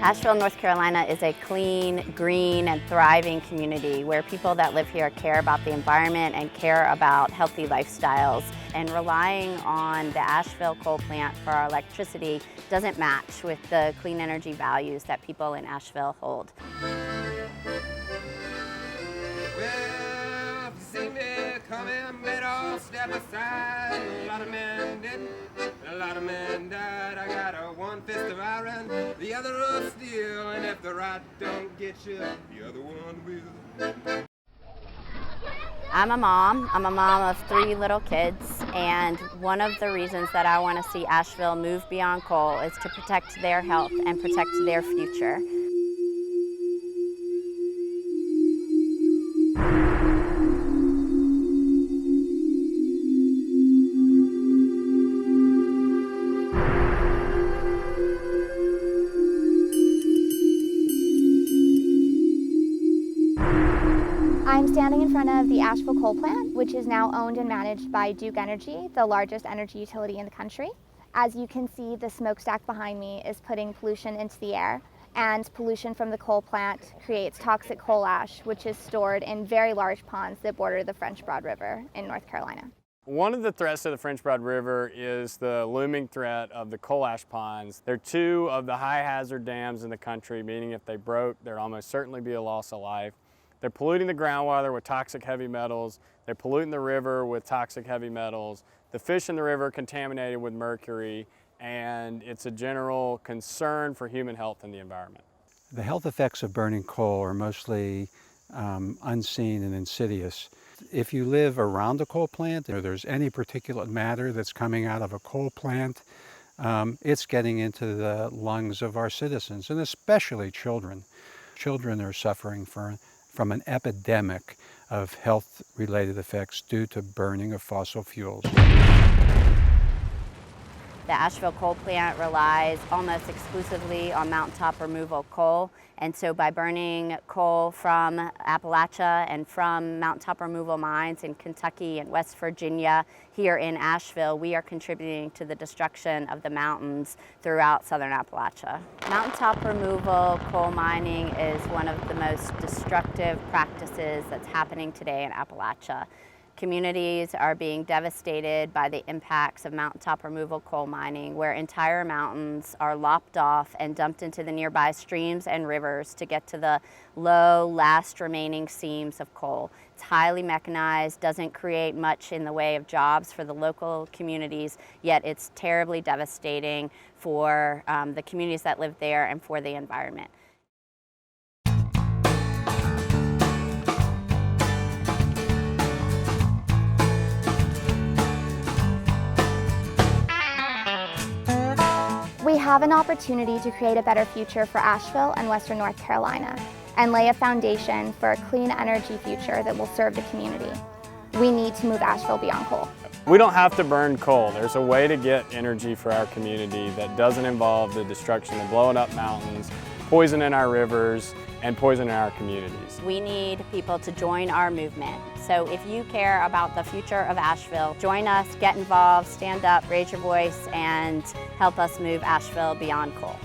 Asheville, North Carolina is a clean, green, and thriving community where people that live here care about the environment and care about healthy lifestyles. And relying on the Asheville coal plant for our electricity doesn't match with the clean energy values that people in Asheville hold. Well, if you see me coming, better step aside. A lot of men didn't, a lot of men died. I got one fist of iron, the other of steel, and if the right don't get you, the other one will. I'm a mom of 3 little kids, and one of the reasons that I want to see Asheville move beyond coal is to protect their health and protect their future. I'm standing in front of the Asheville coal plant, which is now owned and managed by Duke Energy, the largest energy utility in the country. As you can see, the smokestack behind me is putting pollution into the air, and pollution from the coal plant creates toxic coal ash, which is stored in very large ponds that border the French Broad River in North Carolina. One of the threats to the French Broad River is the looming threat of the coal ash ponds. They're 2 of the high hazard dams in the country, meaning if they broke, there'd almost certainly be a loss of life. They're polluting the groundwater with toxic heavy metals. They're polluting the river with toxic heavy metals. The fish in the river are contaminated with mercury, and it's a general concern for human health and the environment. The health effects of burning coal are mostly unseen and insidious. If you live around a coal plant, or there's any particulate matter that's coming out of a coal plant, it's getting into the lungs of our citizens, and especially children. Children are suffering from an epidemic of health-related effects due to burning of fossil fuels. The Asheville coal plant relies almost exclusively on mountaintop removal coal, and so by burning coal from Appalachia and from mountaintop removal mines in Kentucky and West Virginia here in Asheville, we are contributing to the destruction of the mountains throughout southern Appalachia. Mountaintop removal coal mining is one of the most destructive practices that's happening today in Appalachia. Communities are being devastated by the impacts of mountaintop removal coal mining, where entire mountains are lopped off and dumped into the nearby streams and rivers to get to the low, last remaining seams of coal. It's highly mechanized, doesn't create much in the way of jobs for the local communities, yet it's terribly devastating for the communities that live there and for the environment. We have an opportunity to create a better future for Asheville and Western North Carolina and lay a foundation for a clean energy future that will serve the community. We need to move Asheville beyond coal. We don't have to burn coal. There's a way to get energy for our community that doesn't involve the destruction of blowing up mountains, poisoning our rivers, and poisoning our communities. We need people to join our movement. So if you care about the future of Asheville, join us, get involved, stand up, raise your voice, and help us move Asheville beyond coal.